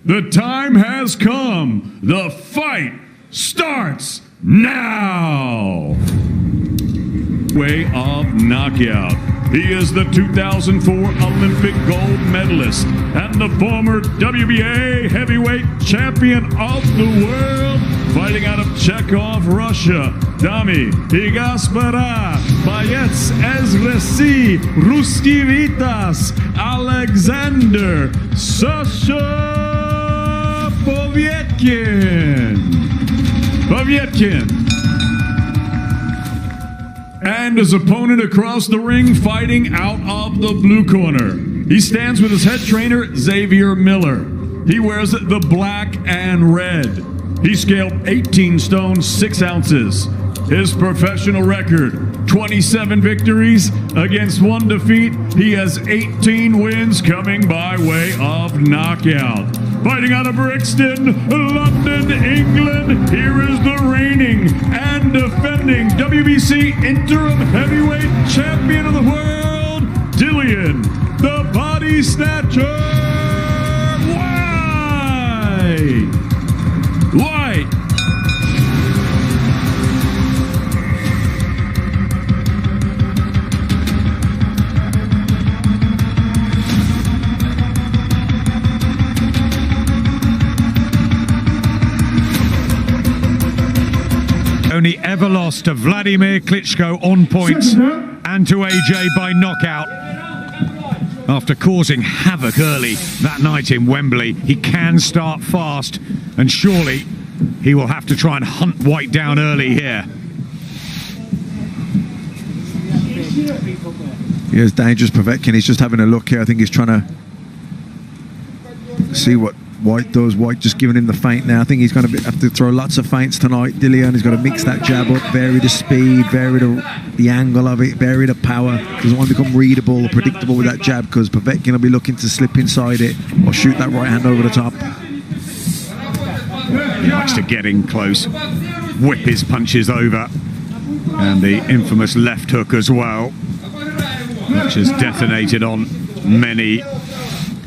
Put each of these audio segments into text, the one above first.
The time has come. The fight starts now. Way of knockout. He is the 2004 Olympic gold medalist and the former WBA heavyweight champion of the world. Fighting out of Chekhov, Russia, Dami Higaspara, Bayets Ezresi, Ruski Vitas, Alexander Sasha Povetkin. And his opponent across the ring fighting out of the blue corner. He stands with his head trainer, Xavier Miller. He wears the black and red. He scaled 18 stone 6 ounces. His professional record, 27 victories against 1 defeat. He has 18 wins coming by way of knockout. Fighting out of Brixton, London, England, here is the reigning and defending WBC interim heavyweight champion of the world, Dillian, the Body Snatcher Whyte. Only ever lost to Vladimir Klitschko on points and to AJ by knockout. After causing havoc early that night in Wembley, he can start fast, and surely he will have to try and hunt Whyte down early here. He is dangerous, Povetkin. He's just having a look here. I think he's trying to see what Whyte does. Whyte just giving him the feint now. I think he's going to have to throw lots of feints tonight. Dillian has got to mix that jab up, vary the speed, vary the angle of it, vary the power. Doesn't want to become readable or predictable with that jab, because Povetkin will be looking to slip inside it or shoot that right hand over the top. He likes to get in close, whip his punches over, and the infamous left hook as well, which has detonated on many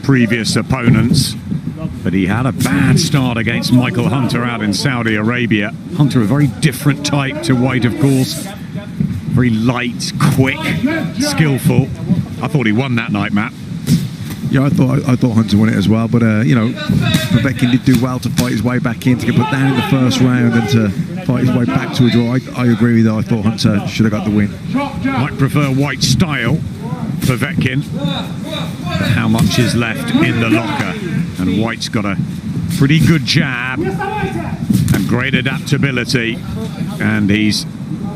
previous opponents. But he had a bad start against Michael Hunter out in Saudi Arabia. Hunter, a very different type to Whyte, of course. Very light, quick, skillful. I thought he won that night, Matt. Yeah, I thought Hunter won it as well. But, you know, Povetkin did do well to fight his way back in, to get put down in the first round and to fight his way back to a draw. I agree with you. I thought Hunter should have got the win. Might prefer Whyte's style, Povetkin. But how much is left in the locker? And Whyte's got a pretty good jab and great adaptability, and he's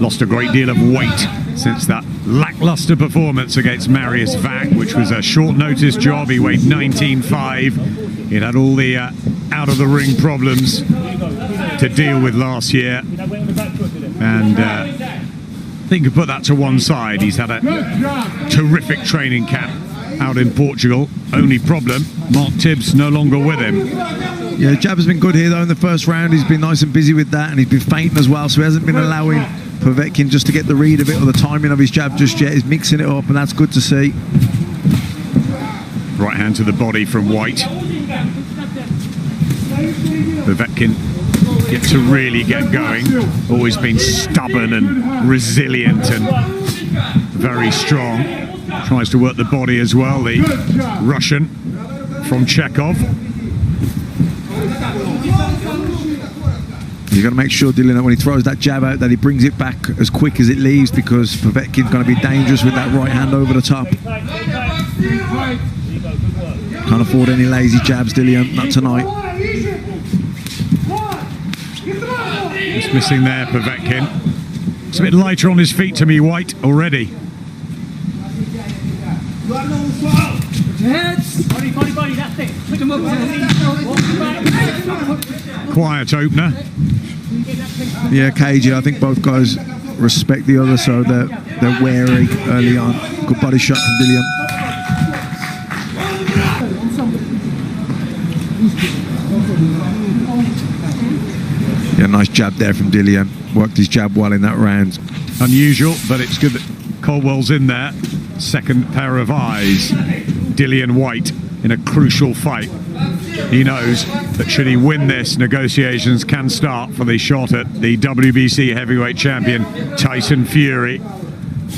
lost a great deal of weight since that lackluster performance against Marius Vac, which was a short notice job. He weighed 19.5. He'd had all the out of the ring problems to deal with last year, and I think you put that to one side. He's had a terrific training camp out in Portugal. Only problem, Mark Tibbs no longer with him. Yeah, the jab has been good here though in the first round. He's been nice and busy with that, and he's been feinting as well, so he hasn't been allowing Povetkin just to get the read of it or the timing of his jab just yet. He's mixing it up, and that's good to see. Right hand to the body from Whyte. Povetkin yet to really get going. Always been stubborn and resilient and very strong. Tries to work the body as well, the Russian from Chekhov. You've got to make sure, Dillian, that when he throws that jab out, that he brings it back as quick as it leaves, because Povetkin's going to be dangerous with that right hand over the top. Can't afford any lazy jabs, Dillian, not tonight. Just missing there, Povetkin. It's a bit lighter on his feet to me, Whyte, already. Quiet opener. Yeah, cagey. I think both guys respect the other, so they're wary early on. Good body shot from Dillian. Yeah, nice jab there from Dillian. Worked his jab well in that round. Unusual, but it's good that Caldwell's in there. Second pair of eyes. Dillian Whyte in a crucial fight. he knows that should he win this, negotiations can start for the shot at the WBC heavyweight champion Tyson Fury.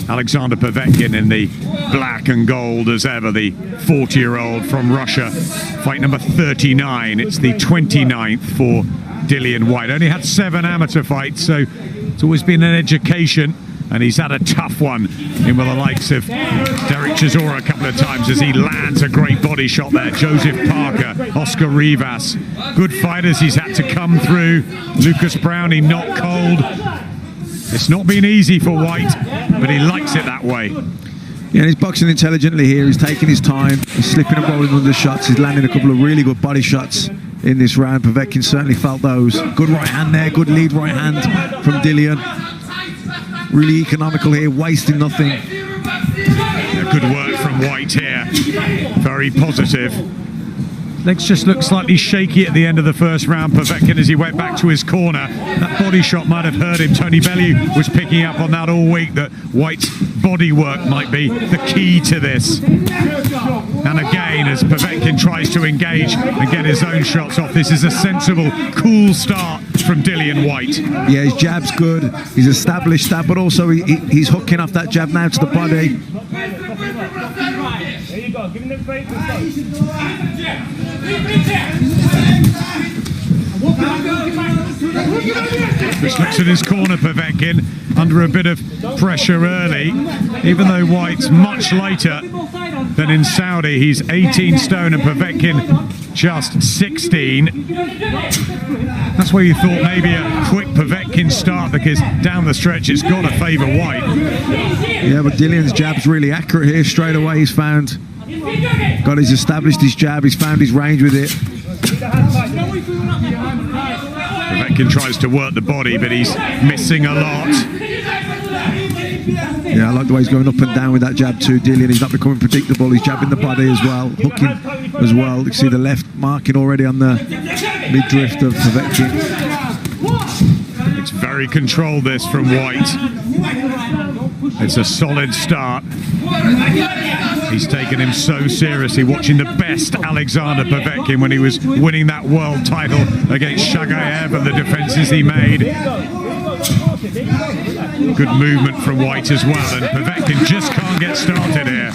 Alexander Povetkin in the black and gold as ever, the 40-year-old from Russia. Fight number 39. It's the 29th for Dillian Whyte. Only had 7 amateur fights, so it's always been an education. And he's had a tough one in with the likes of Derek Chisora a couple of times as he lands a great body shot there. Joseph Parker, Oscar Rivas. Good fighters he's had to come through. Lucas Brownie not cold. It's not been easy for Whyte, but he likes it that way. Yeah, he's boxing intelligently here. He's taking his time. He's slipping and rolling under shots. He's landing a couple of really good body shots in this round. Povetkin certainly felt those. Good right hand there. Good lead right hand from Dillian. Really economical here, wasting nothing. Yeah, good work from Whyte here. Very positive. Legs just looked slightly shaky at the end of the first round. Povetkin, as he went back to his corner, that body shot might have hurt him. Tony Bellew was picking up on that all week, that Whyte's body work might be the key to this. And again, as Povetkin tries to engage and get his own shots off, this is a sensible, cool start from Dillian Whyte. Yeah, his jab's good. He's established that, but also he's hooking off that jab now to the body. There you go. Give him the break. Just looks at his corner, Povetkin, under a bit of pressure early. Even though Whyte's much lighter than in Saudi, he's 18 stone and Povetkin just 16. That's where you thought maybe a quick Povetkin start, because down the stretch it's got to favour Whyte. Yeah, but Dillian's jab's really accurate here. Straight away he's established his jab, he's found his range with it. Povetkin tries to work the body, but he's missing a lot. Yeah, I like the way he's going up and down with that jab too, Dillian. He's not becoming predictable. He's jabbing the body as well, hooking as well. You can see the left marking already on the mid-drift of Povetkin. It's very controlled, this, from Whyte. It's a solid start. He's taken him so seriously, watching the best Alexander Povetkin when he was winning that world title against Shagayev and the defenses he made. Good movement from Whyte as well, and Povetkin just can't get started here.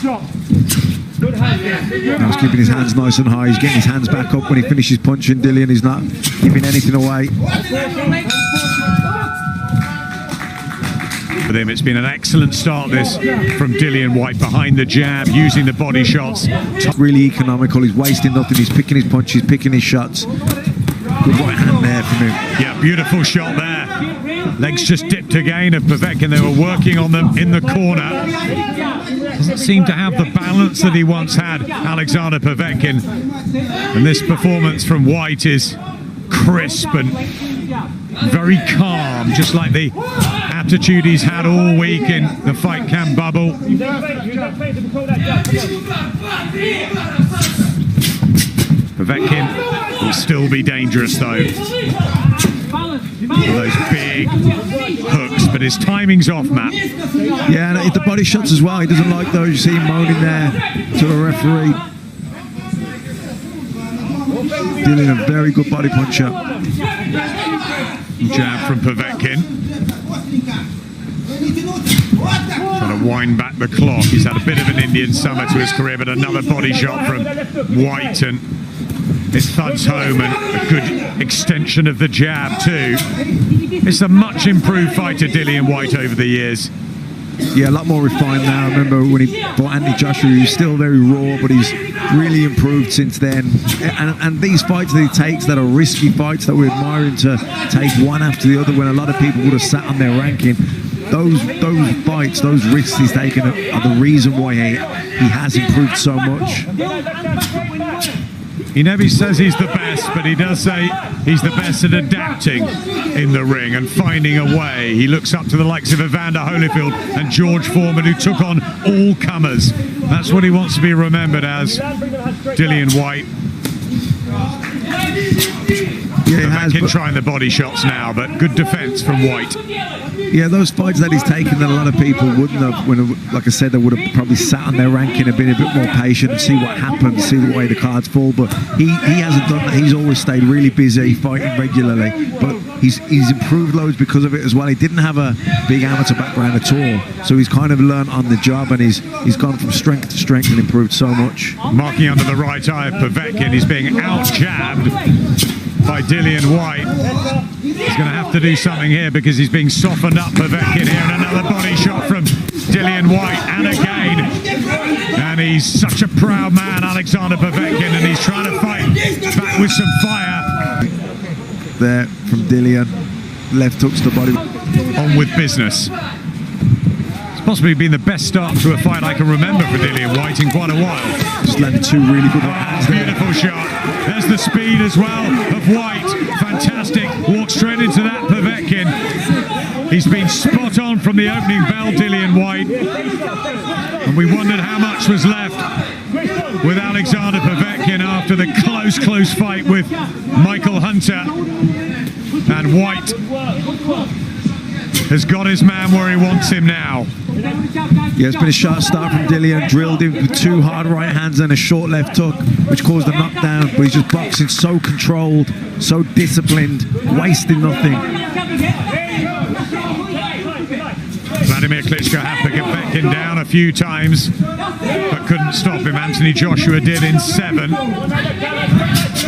Now he's keeping his hands nice and high. He's getting his hands back up when he finishes punching Dillian. He's not giving anything away. For him, it's been an excellent start, this, from Dillian Whyte, behind the jab, using the body shots. Really economical. He's wasting nothing. He's picking his punches, picking his shots. Good right hand there from him. Yeah, beautiful shot there. Legs just dipped again of Povetkin. They were working on them in the corner. Doesn't seem to have the balance that he once had, Alexander Povetkin. And this performance from Whyte is crisp and very calm, just like the attitude he's had all week in the fight camp bubble. Povetkin will still be dangerous though. Those big hooks, but his timing's off, Matt. Yeah, and the body shots as well. He doesn't like those. You see him moaning there to the referee. Dillian, a very good body puncher. Jab from Povetkin. Trying to wind back the clock. He's had a bit of an Indian summer to his career, but another body shot from Whyte, and it thuds home, and a good extension of the jab too. It's a much improved fighter, Dillian Whyte, over the years. Yeah, a lot more refined now. I remember when he fought Anthony Joshua, he was still very raw, but he's really improved since then. And these fights that he takes that are risky fights that we admire him to take one after the other, when a lot of people would have sat on their ranking, those fights, those risks he's taken are the reason why he has improved so much. He never says he's the best, but he does say he's the best at adapting in the ring and finding a way. He looks up to the likes of Evander Holyfield and George Foreman, who took on all comers. That's what he wants to be remembered as, Dillian Whyte. Yeah, he has, trying the body shots now, but good defense from Whyte. Yeah, those fights that he's taken that a lot of people wouldn't have, like I said, they would have probably sat on their ranking and been a bit more patient and see what happens, see the way the cards fall. But he hasn't done that. He's always stayed really busy, fighting regularly. But he's improved loads because of it as well. He didn't have a big amateur background at all, so he's kind of learned on the job, and he's gone from strength to strength and improved so much. Marking under the right eye of Povetkin, he's being out-jabbed by Dillian Whyte. He's going to have to do something here because he's being softened up. Povetkin here, and another body shot from Dillian Whyte, and again. And he's such a proud man, Alexander Povetkin, and he's trying to fight back with some fire. There from Dillian, left hooks the body. On with business. It's possibly been the best start to a fight I can remember for Dillian Whyte in quite a while. Just landed two really good hands there. Beautiful shot. There's the speed as well of Whyte. Fantastic. Walks straight into that Povetkin. He's been spot on from the opening bell, Dillian Whyte. And we wondered how much was left with Alexander Povetkin after the close fight with Michael Hunter. And Whyte has got his man where he wants him now. Yeah, it's been a sharp start from Dillian, drilled him with two hard right hands and a short left hook, which caused a knockdown, but he's just boxing so controlled, so disciplined, wasting nothing. Vladimir Klitschko had Povetkin down a few times, but couldn't stop him. Anthony Joshua did in 7.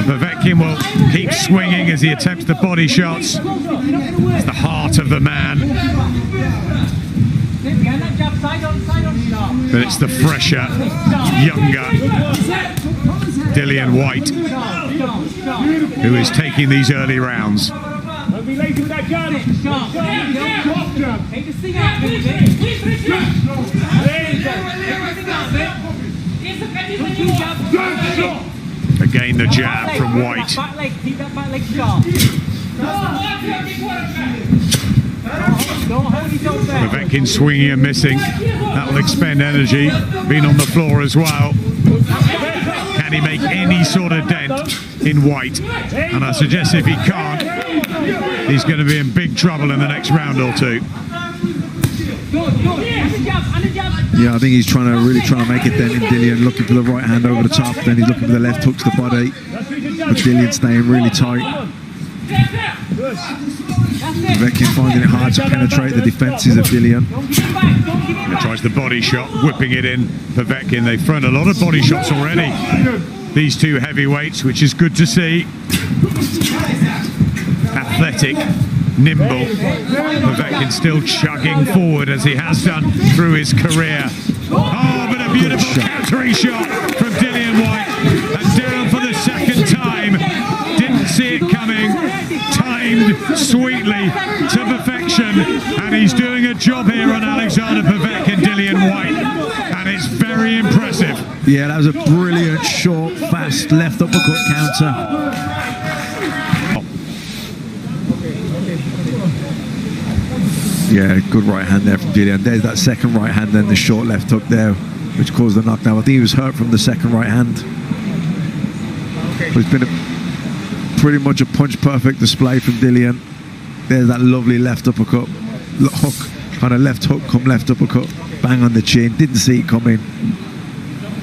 Povetkin will keep swinging as he attempts the body shots. It's the heart of the man. But it's the fresher, younger Dillian Whyte who is taking these early rounds. Again, the jab from Whyte. Povetkin swinging and missing. That will expend energy. Been on the floor as well. Can he make any sort of dent in Whyte? And I suggest if he can't, he's going to be in big trouble in the next round or two. Yeah, I think he's really trying to make it then in Dillian, looking for the right hand over the top, then he's looking for the left hooks to the body. But Dillian staying really tight. Povetkin finding it hard to penetrate the defences of Dillian. He tries the body shot, whipping it in. Povetkin, they've thrown a lot of body shots already, these two heavyweights, which is good to see. Athletic, nimble. Povetkin still chugging forward as he has done through his career. Oh, but a beautiful countering shot from Dillian Whyte. And down for the second time. Didn't see it coming. Timed sweetly to perfection. And he's doing a job here on Alexander Povetkin, Dillian Whyte. And it's very impressive. Yeah, that was a brilliant, short, fast left uppercut counter. Yeah, good right hand there from Dillian. There's that second right hand, then the short left hook there, which caused the knockdown. I think he was hurt from the second right hand. But it's been pretty much a punch-perfect display from Dillian. There's that lovely left uppercut. Hook, kind of left hook, come left uppercut. Bang on the chin. Didn't see it coming.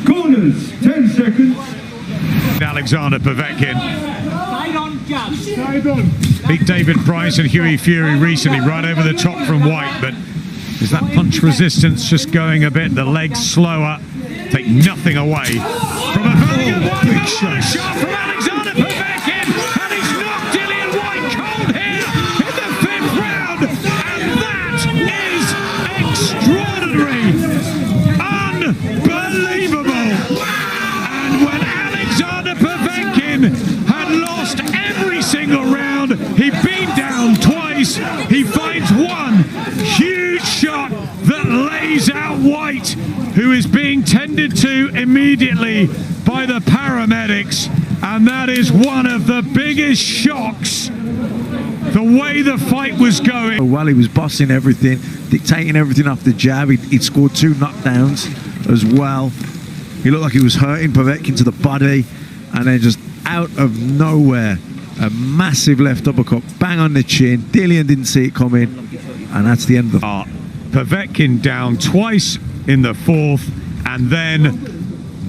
Corners, 10 seconds. Alexander Povetkin. Side on, jab. Side on. Beat David Price and Hughie Fury recently, right over the top from Whyte, but is that punch resistance just going a bit? The legs slower, take nothing away from a big shot from Alexander Povetkin, and he's knocked Dillian Whyte cold here in the 5th round, and that is extraordinary, unbelievable. And when Alexander Povetkin had lost every single round, he beat down twice, he finds one huge shot that lays out Whyte, who is being tended to immediately by the paramedics, and that is one of the biggest shocks, the way the fight was going. While he was bossing everything, dictating everything off the jab, he'd scored 2 knockdowns as well. He looked like he was hurting Povetkin to the body, and then just out of nowhere, a massive left uppercut, bang on the chin. Dillian didn't see it coming, And that's the end of the... Povetkin down twice in the fourth, and then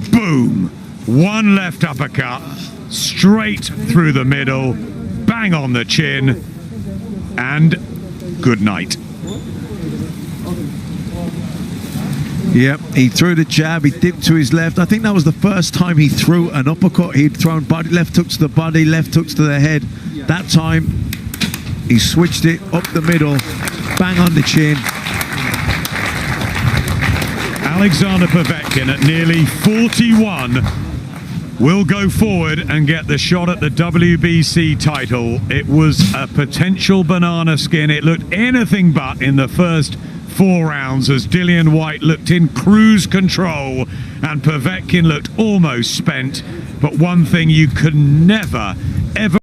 boom, one left uppercut straight through the middle, bang on the chin, and good night. Yep, he threw the jab, he dipped to his left. I think that was the first time he threw an uppercut. He'd thrown left hooks to the body, left hooks to the head. That time, he switched it up the middle, bang on the chin. Alexander Povetkin at nearly 41 will go forward and get the shot at the WBC title. It was a potential banana skin. It looked anything but in the first 4 rounds as Dillian Whyte looked in cruise control and Povetkin looked almost spent. But one thing you could never, ever